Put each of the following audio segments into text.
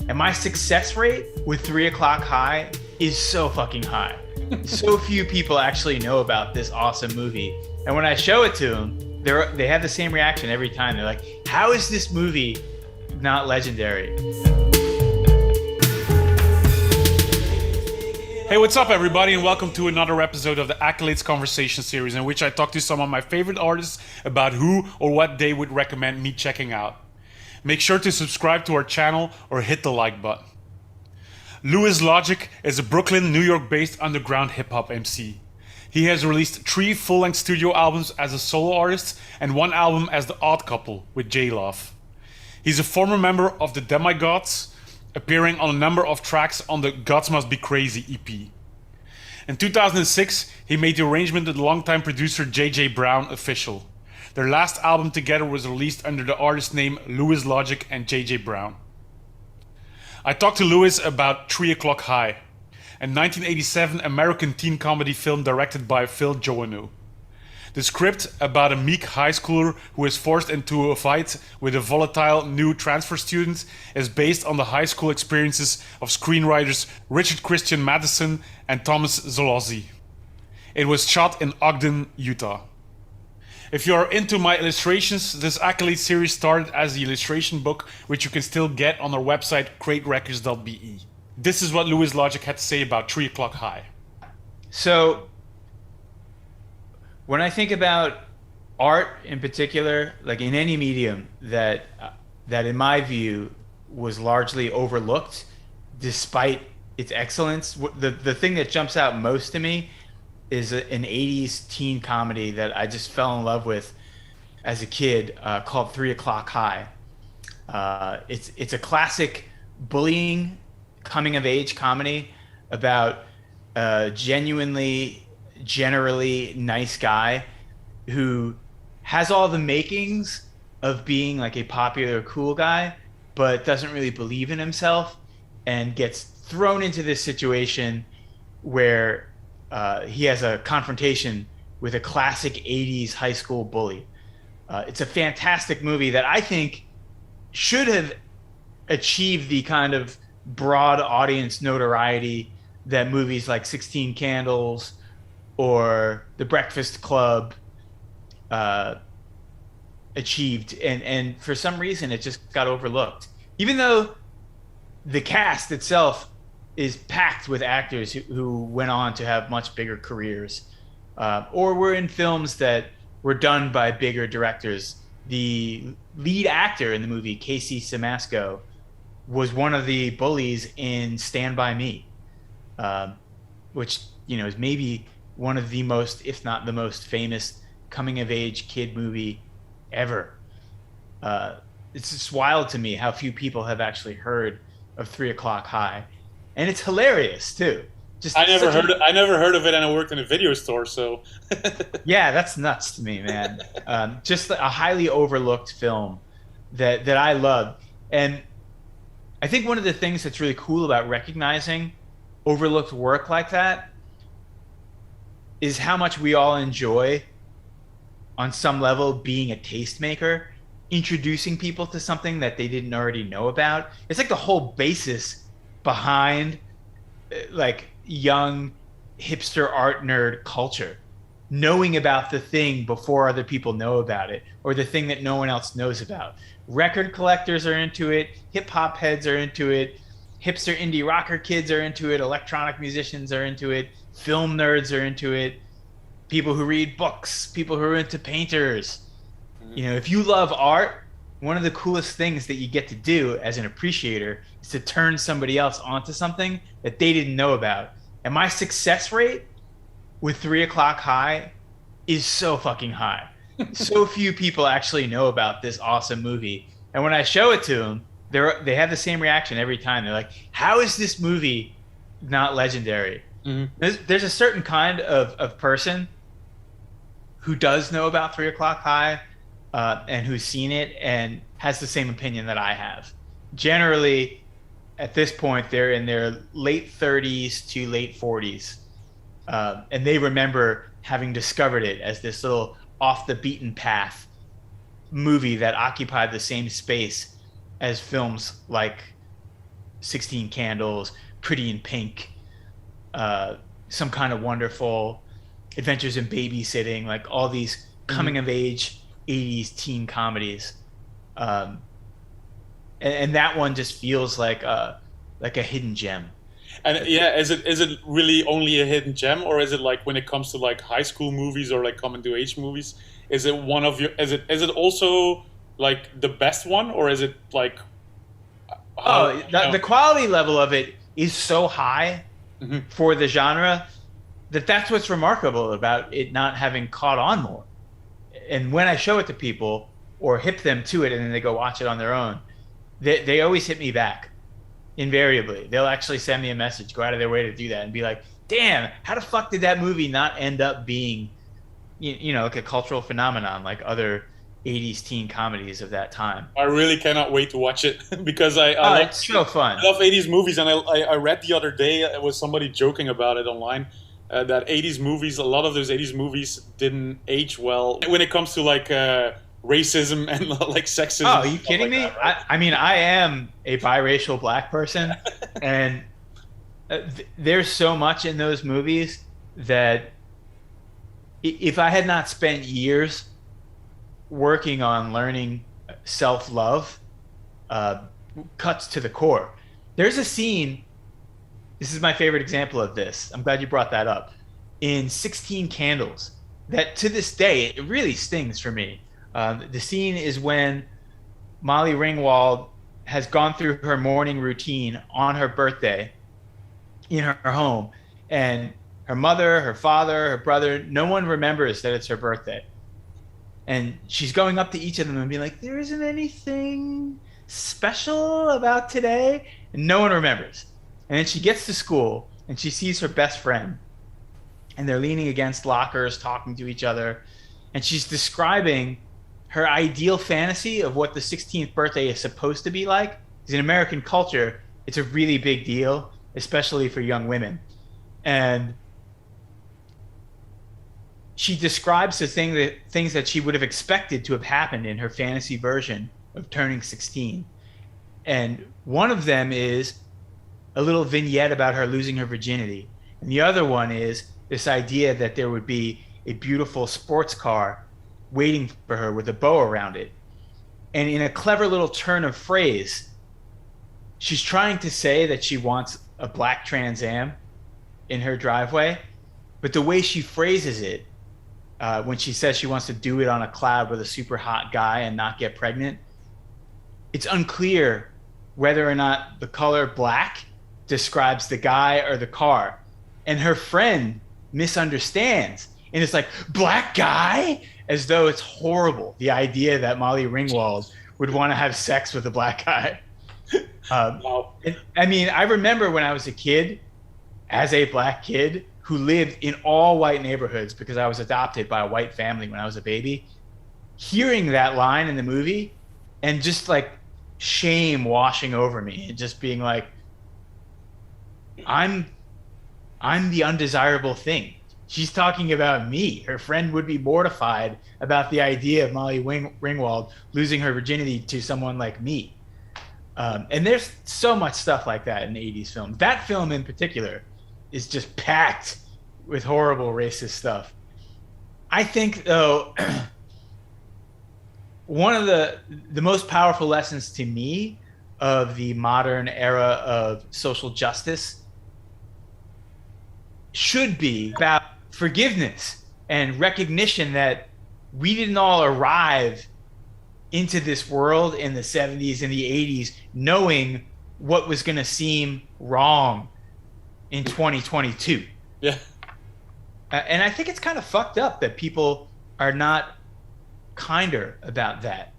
And my success rate with 3 O'Clock High is so fucking high. So few people actually know about this awesome movie. And when I show it to them, they have the same reaction every time. They're like, how is this movie not legendary? Hey, what's up, everybody, and welcome to another episode of the Accolades Conversation series, in which I talk to some of my favorite artists about who or what they would recommend me checking out. Make sure to subscribe to our channel or hit the like button. Louis Logic is a Brooklyn, New York-based underground hip-hop MC. He has released 3 full-length studio albums as a solo artist and 1 album as The Odd Couple with J-Love. He's a former member of the Demigods, appearing on a number of tracks on the Gods Must Be Crazy EP. In 2006, he made the arrangement with longtime producer J.J. Brown official. Their last album together was released under the artist name Louis Logic and J.J. Brown. I talked to Louis about 3 O'Clock High, a 1987 American teen comedy film directed by Phil Joanou. The script, about a meek high schooler who is forced into a fight with a volatile new transfer student, is based on the high school experiences of screenwriters Richard Christian Matheson and Thomas Szollosi. It was shot in Ogden, Utah. If you are into my illustrations, this Accolades series started as the illustration book, which you can still get on our website, craterecords.be. This is what Louis Logic had to say about 3 O'Clock High. So, when I think about art in particular, like in any medium that in my view was largely overlooked despite its excellence, the thing that jumps out most to me is an 80s teen comedy that I just fell in love with as a kid, called 3 O'Clock High. It's a classic bullying coming of age comedy about generally nice guy who has all the makings of being like a popular cool guy, but doesn't really believe in himself and gets thrown into this situation where he has a confrontation with a classic 80s high school bully. It's a fantastic movie that I think should have achieved the kind of broad audience notoriety that movies like 16 Candles or The Breakfast Club achieved, and for some reason it just got overlooked, even though the cast itself is packed with actors who went on to have much bigger careers, or were in films that were done by bigger directors. The lead actor in the movie, Casey Simasco, was one of the bullies in Stand By Me, which is maybe one of the most, if not the most famous coming-of-age kid movie ever. It's just wild to me how few people have actually heard of 3 O'Clock High, and it's hilarious too. I never heard of it, and I worked in a video store, so yeah, that's nuts to me, man. Just a highly overlooked film that I love, and I think one of the things that's really cool about recognizing overlooked work like that is how much we all enjoy, on some level, being a tastemaker, introducing people to something that they didn't already know about. It's like the whole basis behind like young hipster art nerd culture, knowing about the thing before other people know about it, or the thing that no one else knows about. Record collectors are into it, hip hop heads are into it, hipster indie rocker kids are into it, electronic musicians are into it, film nerds are into it, people who read books, people who are into painters. If you love art, one of the coolest things that you get to do as an appreciator is to turn somebody else onto something that they didn't know about. And my success rate with 3 O'Clock High is so fucking high. So few people actually know about this awesome movie. And when I show it to them, they have the same reaction every time. They're like, how is this movie not legendary? Mm-hmm. There's a certain kind of person who does know about 3 O'Clock High, and who's seen it and has the same opinion that I have. Generally, at this point, they're in their late 30s to late 40s, and they remember having discovered it as this little off the beaten path movie that occupied the same space as films like 16 Candles, Pretty in Pink, Some Kind of Wonderful, Adventures in Babysitting, like all these coming of age 80s teen comedies. And that one just feels like a hidden gem. And yeah, is it really only a hidden gem, or is it like when it comes to like high school movies or like coming to age movies, is it one of your is it also like the best one, or is it like the quality level of it is so high for the genre that's what's remarkable about it not having caught on more. And when I show it to people or hip them to it and then they go watch it on their own, they always hit me back. Invariably, they'll actually send me a message, go out of their way to do that, and be like, damn, how the fuck did that movie not end up being, you know, like a cultural phenomenon like other 80s teen comedies of that time? I really cannot wait to watch it because it's so fun. I love 80s movies, and I read the other day, it was somebody joking about it online, that 80s movies, a lot of those 80s movies didn't age well when it comes to like racism and like sexism. Oh, are you kidding me? That, right? I mean, I am a biracial black person, and there's so much in those movies that if I had not spent years working on learning self-love, cuts to the core. There's a scene, this is my favorite example of this, I'm glad you brought that up, in 16 Candles, that to this day, it really stings for me. The scene is when Molly Ringwald has gone through her morning routine on her birthday in her home, and her mother, her father, her brother, no one remembers that it's her birthday. And she's going up to each of them and being like, there isn't anything special about today. And no one remembers. And then she gets to school and she sees her best friend, and they're leaning against lockers talking to each other, and she's describing her ideal fantasy of what the 16th birthday is supposed to be like. Because in American culture, it's a really big deal, especially for young women. And she describes the things that she would have expected to have happened in her fantasy version of turning 16. And one of them is a little vignette about her losing her virginity. And the other one is this idea that there would be a beautiful sports car waiting for her with a bow around it. And in a clever little turn of phrase, she's trying to say that she wants a black Trans Am in her driveway, but the way she phrases it, when she says she wants to do it on a cloud with a super hot guy and not get pregnant, it's unclear whether or not the color black describes the guy or the car. And her friend misunderstands, and it's like, black guy? As though it's horrible, the idea that Molly Ringwald would want to have sex with a black guy. I mean, I remember when I was a kid, as a black kid who lived in all white neighborhoods because I was adopted by a white family when I was a baby, hearing that line in the movie and just like shame washing over me and just being like, I'm the undesirable thing. She's talking about me. Her friend would be mortified about the idea of Molly Ringwald losing her virginity to someone like me. And there's so much stuff like that in 80s films. That film in particular is just packed with horrible racist stuff. I think, though, one of the most powerful lessons to me of the modern era of social justice should be about forgiveness and recognition that we didn't all arrive into this world in the 70s and the 80s knowing what was going to seem wrong in 2022. Yeah. And I think it's kind of fucked up that people are not kinder about that,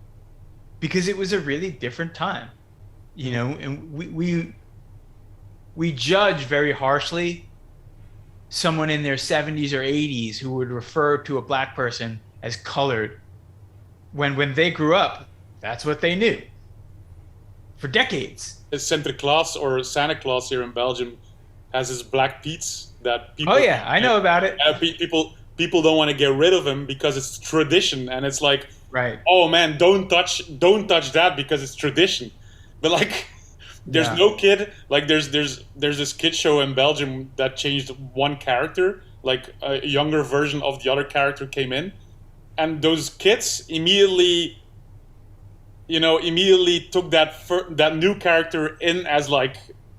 because it was a really different time, you know, and we judge very harshly someone in their 70s or 80s who would refer to a black person as colored when they grew up, that's what they knew for decades. Sinterklaas or Santa Claus here in Belgium has his black Pete's that people. Oh yeah, I know about it. People don't want to get rid of him because it's tradition, and it's like, right. Oh man, don't touch that because it's tradition. But like, There's no kid like there's this kid show in Belgium that changed one character, like a younger version of the other character came in, and those kids immediately, took that new character in as like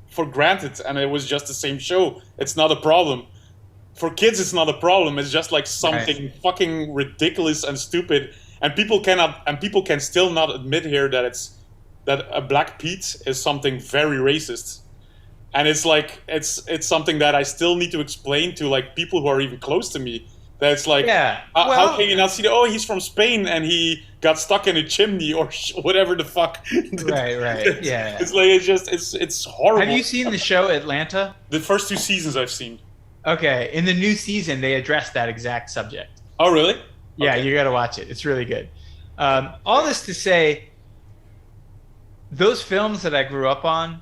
for granted, and it was just the same show. It's not a problem. For kids, it's not a problem. It's just like something fucking ridiculous and stupid, and people can still not admit here that a black Pete is something very racist, and it's like it's something that I still need to explain to like people who are even close to me. That it's like, how can you not see he's from Spain and he got stuck in a chimney or whatever the fuck. Right. Yeah. It's like it's horrible. Have you seen the show Atlanta? The first 2 seasons I've seen. Okay, in the new season they address that exact subject. Oh really? Yeah, Okay. you got to watch it. It's really good. All this to say, those films that I grew up on,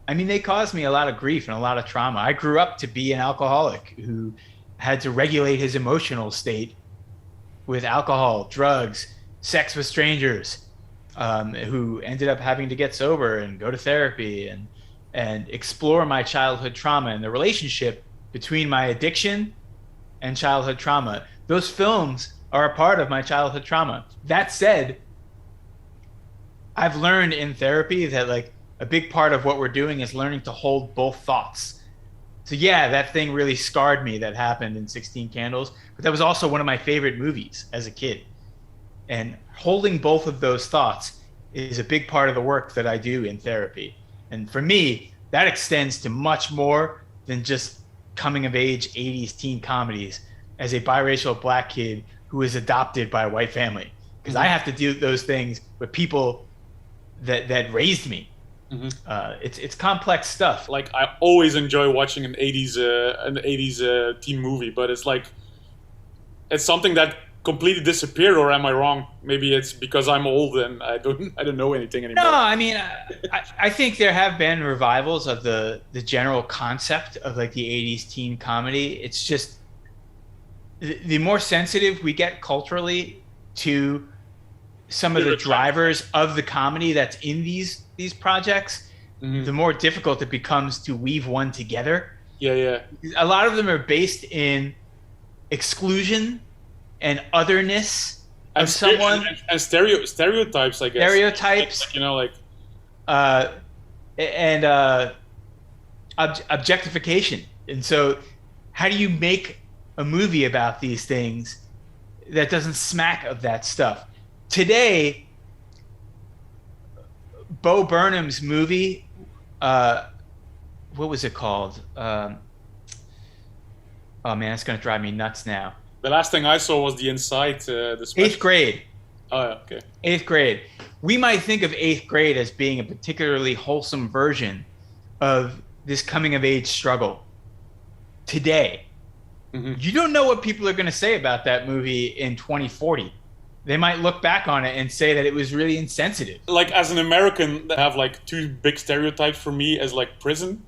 I mean, they caused me a lot of grief and a lot of trauma. I grew up to be an alcoholic who had to regulate his emotional state with alcohol, drugs, sex with strangers, who ended up having to get sober and go to therapy and explore my childhood trauma and the relationship between my addiction and childhood trauma. Those films are a part of my childhood trauma. That said, I've learned in therapy that like a big part of what we're doing is learning to hold both thoughts. So yeah, that thing really scarred me that happened in 16 Candles, but that was also one of my favorite movies as a kid. And holding both of those thoughts is a big part of the work that I do in therapy. And for me, that extends to much more than just coming of age 80s teen comedies as a biracial black kid who was adopted by a white family. Because I have to do those things with people that raised me. Mm-hmm. It's complex stuff. Like I always enjoy watching an 80s teen movie, but it's like it's something that completely disappeared, or am I wrong? Maybe it's because I'm old and I don't know anything anymore. No, I mean I think there have been revivals of the general concept of like the 80s teen comedy. It's just the more sensitive we get culturally to some of the drivers of the comedy that's in these projects, the more difficult it becomes to weave one together. Yeah. A lot of them are based in exclusion and otherness of someone. And stereotypes, I guess. Stereotypes. And objectification. And so how do you make a movie about these things that doesn't smack of that stuff? Today, Bo Burnham's movie, what was it called? Oh man, it's going to drive me nuts now. The last thing I saw was the Inside. The special. 8th Grade. Oh, yeah, okay. 8th Grade. We might think of 8th Grade as being a particularly wholesome version of this coming of age struggle. Today, you don't know what people are going to say about that movie in 2040. They might look back on it and say that it was really insensitive. Like as an American, I have like 2 big stereotypes for me as like prison.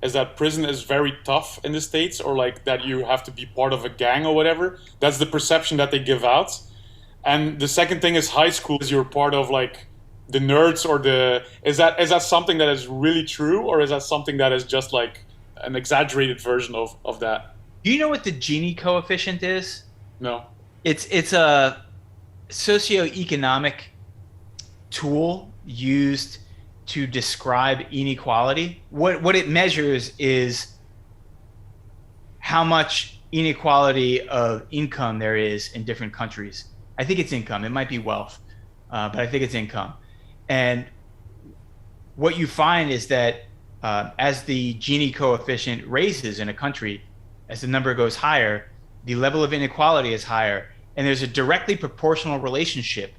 Is that prison is very tough in the States, or like that you have to be part of a gang or whatever. That's the perception that they give out. And the second thing is high school is you're part of like the nerds or is that something that is really true, or is that something that is just like an exaggerated version of that? Do you know what the Gini coefficient is? No. It's a socioeconomic tool used to describe inequality. What it measures is how much inequality of income there is in different countries. I think it's income. It might be wealth, but I think it's income. And what you find is that as the Gini coefficient raises in a country, as the number goes higher, the level of inequality is higher. And there's a directly proportional relationship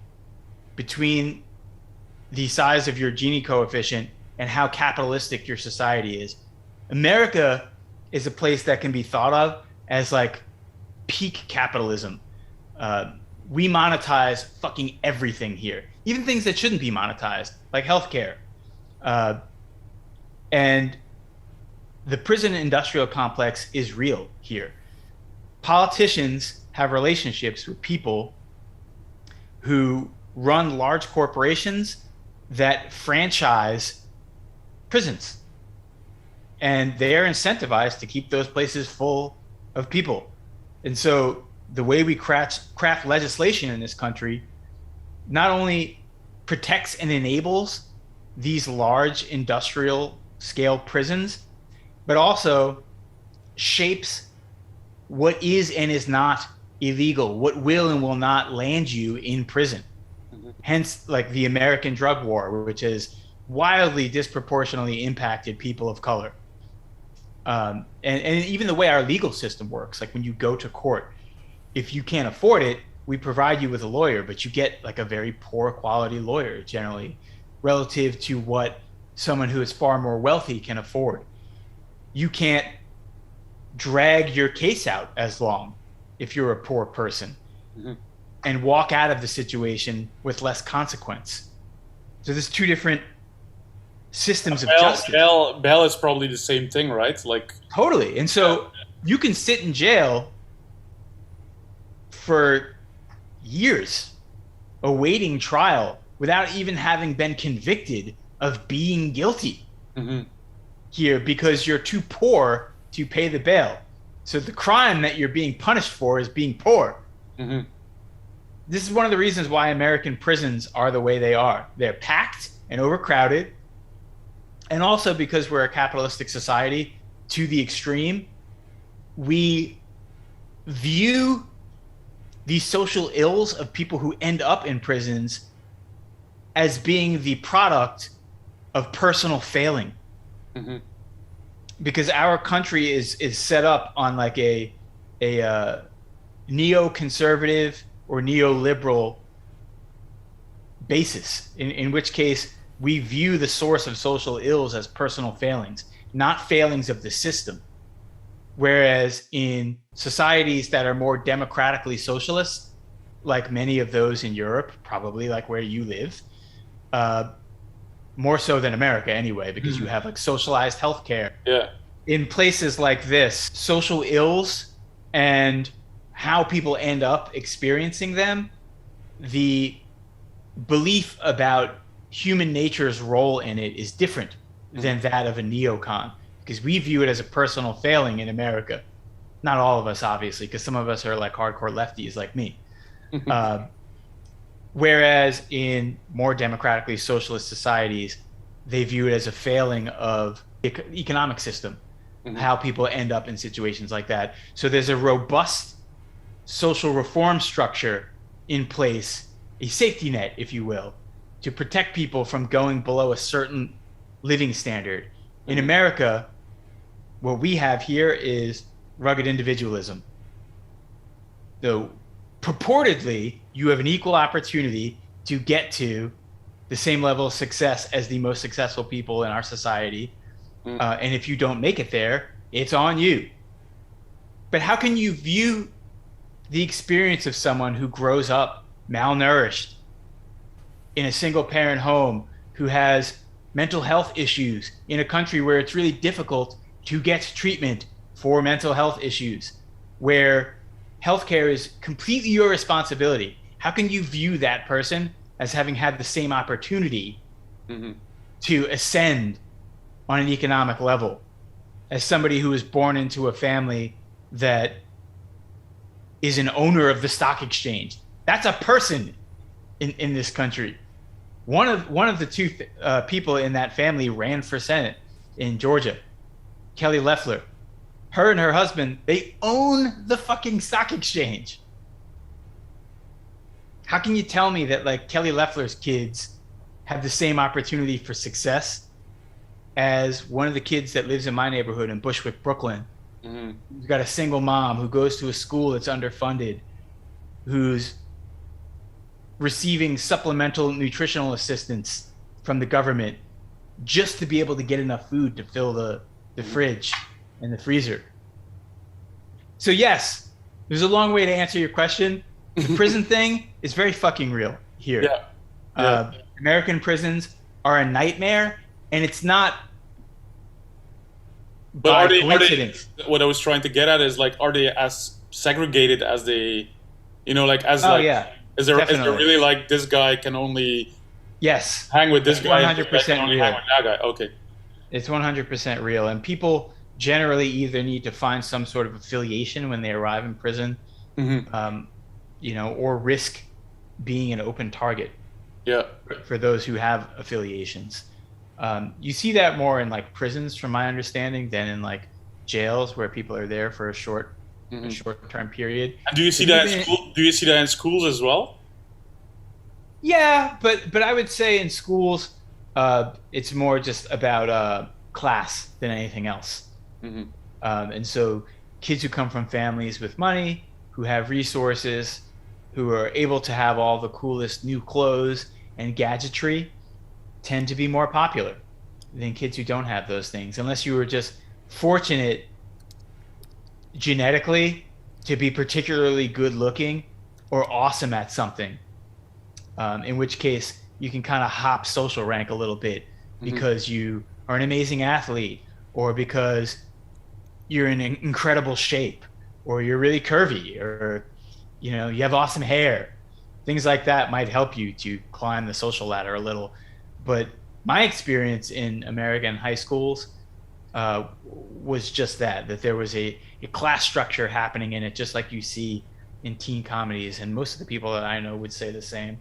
between the size of your Gini coefficient and how capitalistic your society is. America is a place that can be thought of as like peak capitalism. We monetize fucking everything here, even things that shouldn't be monetized, like healthcare. And the prison industrial complex is real here. Politicians have relationships with people who run large corporations that franchise prisons. And they're incentivized to keep those places full of people. And so the way we craft legislation in this country not only protects and enables these large industrial scale prisons, but also shapes what is and is not illegal, what will and will not land you in prison. Hence, like the American drug war, which has wildly disproportionately impacted people of color. And even the way our legal system works, like when you go to court, if you can't afford it, we provide you with a lawyer, but you get like a very poor quality lawyer generally relative to what someone who is far more wealthy can afford. You can't drag your case out as long if you're a poor person and walk out of the situation with less consequence. So there's two different systems of justice. Bail is probably the same thing, right? Like totally. And so you can sit in jail for years awaiting trial without even having been convicted of being guilty here because you're too poor to pay the bail. So the crime that you're being punished for is being poor. This is one of the reasons why American prisons are the way they are. They're packed and overcrowded. And also because we're a capitalistic society to the extreme, we view the social ills of people who end up in prisons as being the product of personal failing. Because our country is set up on like a neoconservative or neoliberal basis, in which case we view the source of social ills as personal failings, not failings of the system. Whereas in societies that are more democratically socialist, like many of those in Europe, probably like where you live, more so than America anyway, because you have like socialized healthcare. In places like this, social ills and how people end up experiencing them, the belief about human nature's role in it is different than that of a neocon, because we view it as a personal failing in America. Not all of us, obviously, because some of us are like hardcore lefties like me. Whereas in more democratically socialist societies, they view it as a failing of the economic system, how people end up in situations like that. So there's a robust social reform structure in place, a safety net, if you will, to protect people from going below a certain living standard. In America, what we have here is rugged individualism. So purportedly, you have an equal opportunity to get to the same level of success as the most successful people in our society. And if you don't make it there, it's on you. But how can you view the experience of someone who grows up malnourished in a single parent home, who has mental health issues in a country where it's really difficult to get treatment for mental health issues, where healthcare is completely your responsibility? How can you view that person as having had the same opportunity to ascend on an economic level as somebody who was born into a family that is an owner of the stock exchange? That's a person in this country. One of the two people in that family ran for Senate in Georgia, Kelly Loeffler. Her and her husband, they own the fucking stock exchange. How can you tell me that like Kelly Loeffler's kids have the same opportunity for success as one of the kids that lives in my neighborhood in Bushwick, Brooklyn? Who's got a single mom who goes to a school that's underfunded, who's receiving supplemental nutritional assistance from the government just to be able to get enough food to fill the fridge and the freezer. So yes, there's a long way to answer your question. The prison thing is very fucking real here. American prisons are a nightmare, and it's not by coincidence. What I was trying to get at is like, are they as segregated as they, you know, like as is there really like this guy can only hang with this guy, 100% only hang with that guy? Okay. It's 100% real. And people generally either need to find some sort of affiliation when they arrive in prison, or risk being an open target. Yeah. For those who have affiliations. You see that more in like prisons, from my understanding, than in like jails where people are there for a short-term period. And do you see that in school? Do you see that in schools as well? Yeah, but I would say in schools, it's more just about class than anything else. And so kids who come from families with money, who have resources, who are able to have all the coolest new clothes and gadgetry, tend to be more popular than kids who don't have those things, unless you were just fortunate genetically to be particularly good looking or awesome at something, in which case you can kind of hop social rank a little bit because you are an amazing athlete, or because you're in incredible shape, or you're really curvy, or you have awesome hair. Things like that might help you to climb the social ladder a little. But my experience in American high schools was just that there was a class structure happening in it, just like you see in teen comedies. And most of the people that I know would say the same.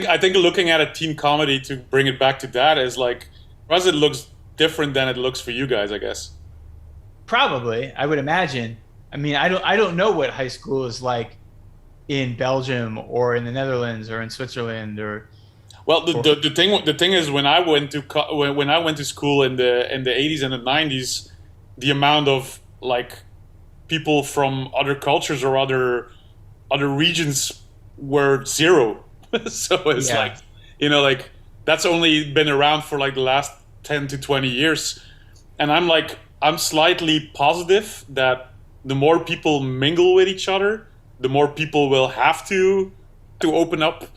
I think looking at a teen comedy, to bring it back to that, is like, for us it looks different than it looks for you guys, I guess. Probably, I would imagine. I mean, I don't know what high school is like in Belgium or in the Netherlands or in Switzerland or. Well, the thing is, when I went to school in the 80s and the 90s, the amount of like people from other cultures or other regions were zero. So it's like that's only been around for like the last 10 to 20 years, and I'm slightly positive that the more people mingle with each other, the more people will have to open up.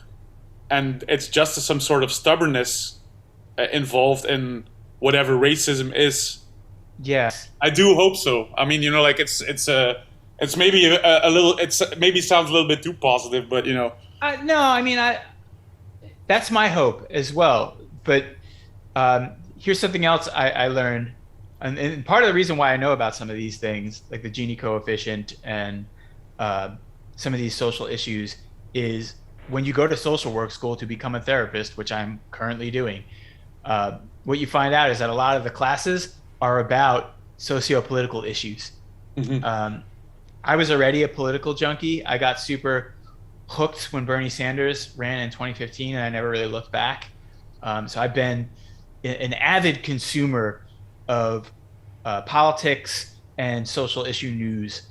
And it's just some sort of stubbornness involved in whatever racism is. Yes, I do hope so. I mean, like it's maybe a little. It's maybe sounds a little bit too positive, but No, I mean, that's my hope as well. But here's something else I learned, and part of the reason why I know about some of these things, like the Gini coefficient and some of these social issues, is when you go to social work school to become a therapist, which I'm currently doing, what you find out is that a lot of the classes are about socio-political issues. I was already a political junkie. I got super hooked when Bernie Sanders ran in 2015, and I never really looked back. So I've been an avid consumer of politics and social issue news.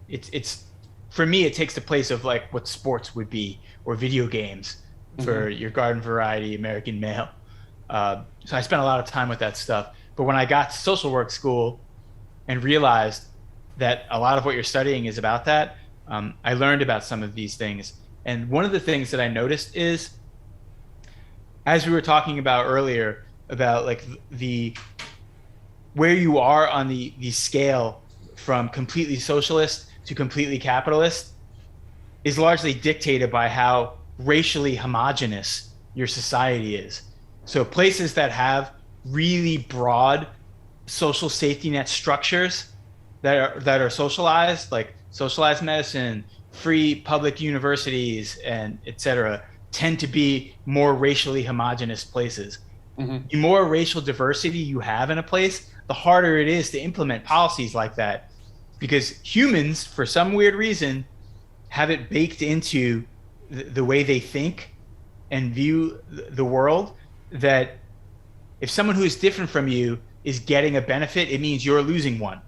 It's for me, it takes the place of like what sports would be, or video games for your garden variety American male. So I spent a lot of time with that stuff. But when I got to social work school and realized that a lot of what you're studying is about that, I learned about some of these things. And one of the things that I noticed is, as we were talking about earlier, about like where you are on the scale from completely socialist to completely capitalist, is largely dictated by how racially homogenous your society is. So places that have really broad social safety net structures that are socialized, like socialized medicine, free public universities, and et cetera, tend to be more racially homogenous places. The more racial diversity you have in a place, the harder it is to implement policies like that. Because humans, for some weird reason, have it baked into the way they think and view the world, that if someone who is different from you is getting a benefit, it means you're losing one.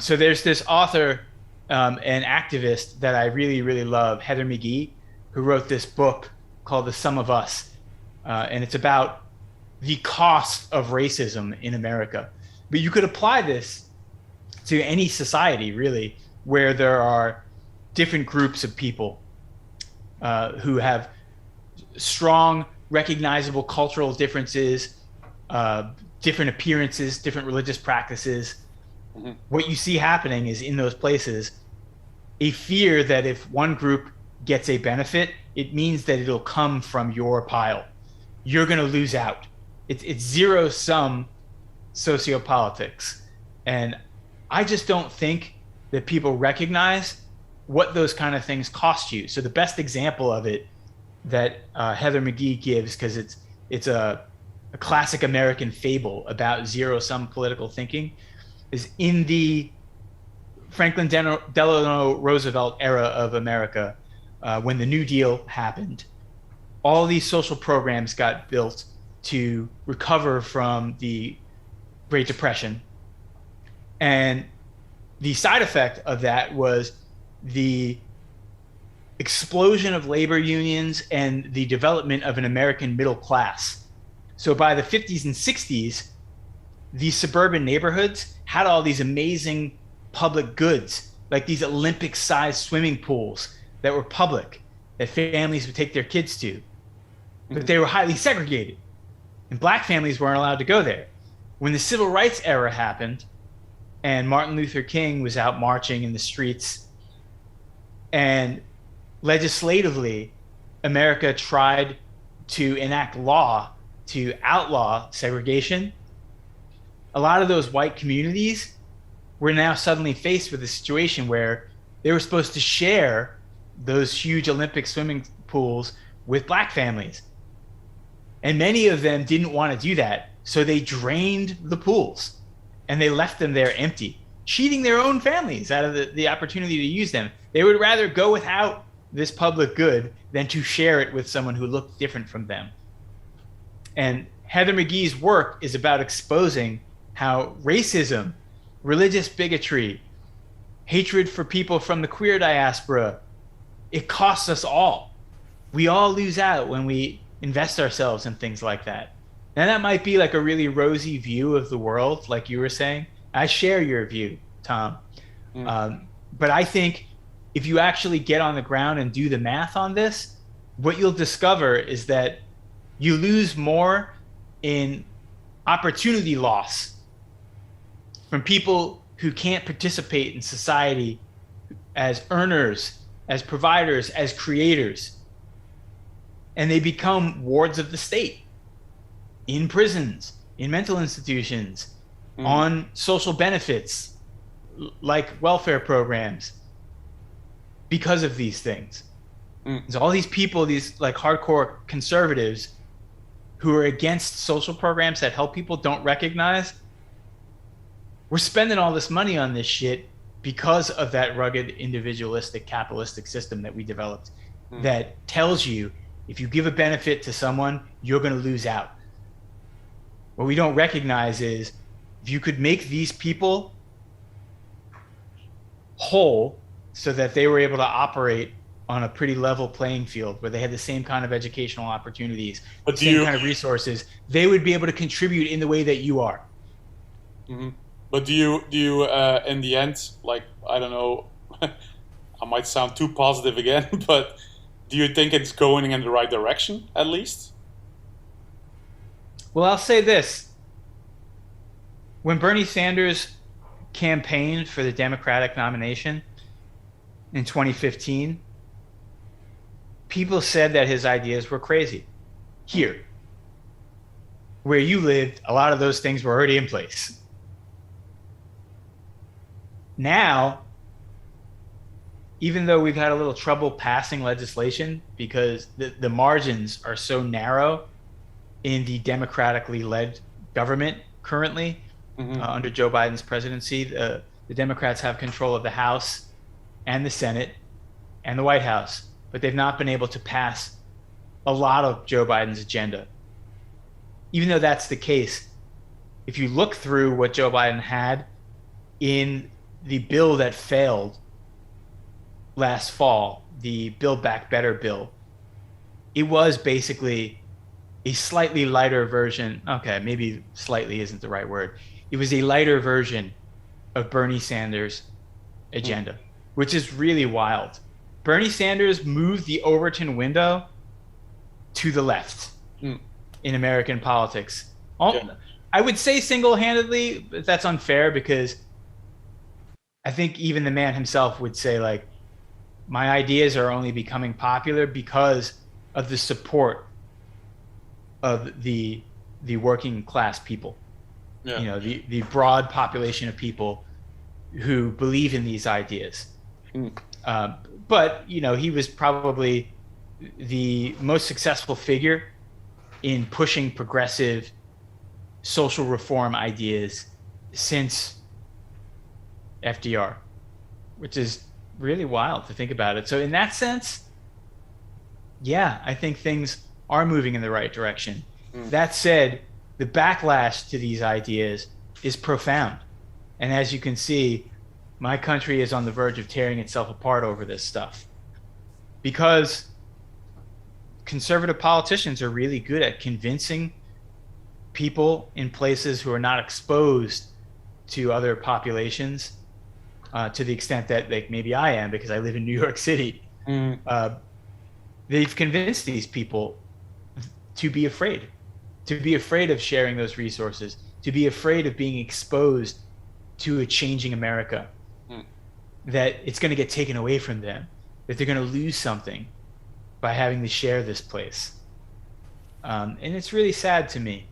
So there's this author and activist that I really, really love, Heather McGhee, who wrote this book called The Sum of Us. And it's about the cost of racism in America. But you could apply this to any society, really, where there are different groups of people who have strong, recognizable cultural differences, different appearances, different religious practices. What you see happening is, in those places, a fear that if one group gets a benefit, it means that it'll come from your pile. You're going to lose out. It's zero sum sociopolitics. And I just don't think that people recognize what those kind of things cost you. So the best example of it that Heather McGhee gives, because it's a classic American fable about zero-sum political thinking, is in the Franklin Delano Roosevelt era of America, when the New Deal happened. All these social programs got built to recover from the Great Depression. And the side effect of that was the explosion of labor unions and the development of an American middle class. So by the 50s and 60s, these suburban neighborhoods had all these amazing public goods, like these Olympic-sized swimming pools that were public, that families would take their kids to. But they were highly segregated, and black families weren't allowed to go there. When the civil rights era happened, and Martin Luther King was out marching in the streets, and legislatively, America tried to enact law to outlaw segregation, a lot of those white communities were now suddenly faced with a situation where they were supposed to share those huge Olympic swimming pools with black families. And many of them didn't want to do that, so they drained the pools and they left them there empty, cheating their own families out of the opportunity to use them. They would rather go without this public good than to share it with someone who looked different from them. And Heather McGhee's work is about exposing how racism, religious bigotry, hatred for people from the queer diaspora, it costs us all. We all lose out when we invest ourselves in things like that. Now that might be like a really rosy view of the world, like you were saying. I share your view, Tom. But I think if you actually get on the ground and do the math on this, what you'll discover is that you lose more in opportunity loss from people who can't participate in society as earners, as providers, as creators. And they become wards of the state in prisons, in mental institutions, on social benefits like welfare programs because of these things. So all these people, these like hardcore conservatives who are against social programs that help people, don't recognize we're spending all this money on this shit because of that rugged, individualistic, capitalistic system that we developed that tells you if you give a benefit to someone, you're going to lose out. What we don't recognize is if you could make these people whole so that they were able to operate on a pretty level playing field where they had the same kind of educational opportunities, the same kind of resources, they would be able to contribute in the way that you are. But do you in the end, like, I don't know, I might sound too positive again, but do you think it's going in the right direction, at least? Well, I'll say this. When Bernie Sanders campaigned for the Democratic nomination in 2015, people said that his ideas were crazy. Here, where you lived, a lot of those things were already in place. Now, even though we've had a little trouble passing legislation because the margins are so narrow in the democratically led government currently under Joe Biden's presidency, the Democrats have control of the House and the Senate and the White House, but they've not been able to pass a lot of Joe Biden's agenda. Even though that's the case, if you look through what Joe Biden had in the bill that failed last fall, the Build Back Better bill, it was basically a slightly lighter version. Okay, maybe slightly isn't the right word. It was a lighter version of Bernie Sanders' agenda, which is really wild. Bernie Sanders moved the Overton window to the left in American politics. I would say single-handedly, but that's unfair because I think even the man himself would say, like, my ideas are only becoming popular because of the support of the working class people. Yeah. You know, the broad population of people who believe in these ideas. But, you know, he was probably the most successful figure in pushing progressive social reform ideas since FDR, which is really wild to think about it. So in that sense, yeah, I think things are moving in the right direction. That said, the backlash to these ideas is profound. And as you can see, my country is on the verge of tearing itself apart over this stuff. Because conservative politicians are really good at convincing people in places who are not exposed to other populations, to the extent that, like, maybe I am because I live in New York City. They've convinced these people to be afraid of sharing those resources, to be afraid of being exposed to a changing America, that it's going to get taken away from them, that they're going to lose something by having to share this place. And it's really sad to me,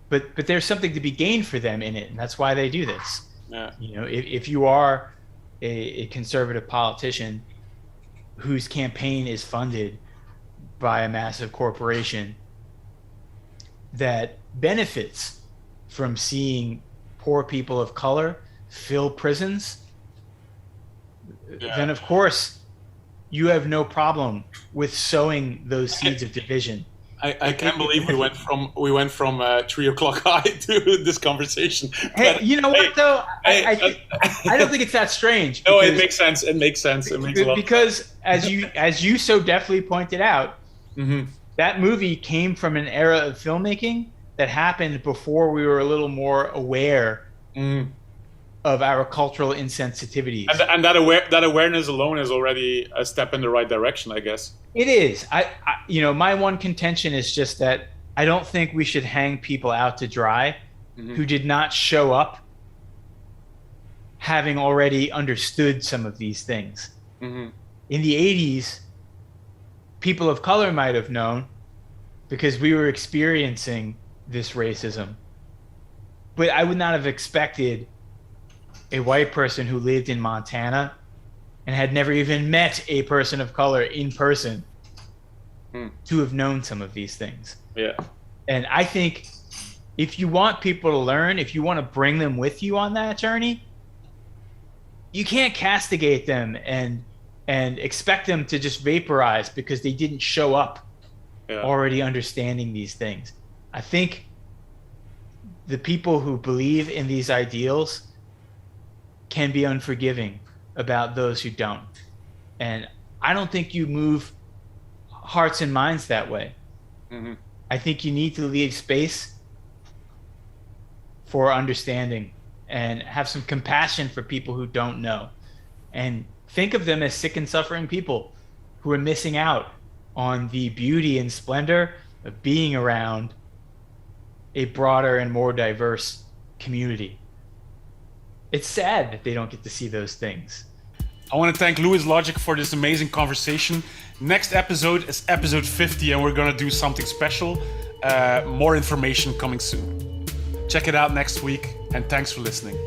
but there's something to be gained for them in it, and that's why they do this. Yeah. You know, if you are a conservative politician whose campaign is funded by a massive corporation that benefits from seeing poor people of color fill prisons, then of course you have no problem with sowing those seeds of division. I can't believe we went from 3 o'clock high to this conversation. Hey, But, you know what though? I don't think it's that strange. No, it because- makes sense. It makes sense. It makes a lot of because as you so deftly pointed out, that movie came from an era of filmmaking that happened before we were a little more aware of our cultural insensitivities. And that awareness alone is already a step in the right direction, I guess. It is. I you know, my one contention is just that I don't think we should hang people out to dry who did not show up having already understood some of these things. In the 80s, people of color might have known because we were experiencing this racism. But I would not have expected a white person who lived in Montana and had never even met a person of color in person to have known some of these things. Yeah. And I think if you want people to learn, if you want to bring them with you on that journey, you can't castigate them and expect them to just vaporize because they didn't show up already understanding these things. I think the people who believe in these ideals can be unforgiving about those who don't. And I don't think you move hearts and minds that way. I think you need to leave space for understanding and have some compassion for people who don't know. And think of them as sick and suffering people who are missing out on the beauty and splendor of being around a broader and more diverse community. It's sad that they don't get to see those things. I want to thank Louis Logic for this amazing conversation. Next episode is episode 50, and we're going to do something special. More information coming soon. Check it out next week, and thanks for listening.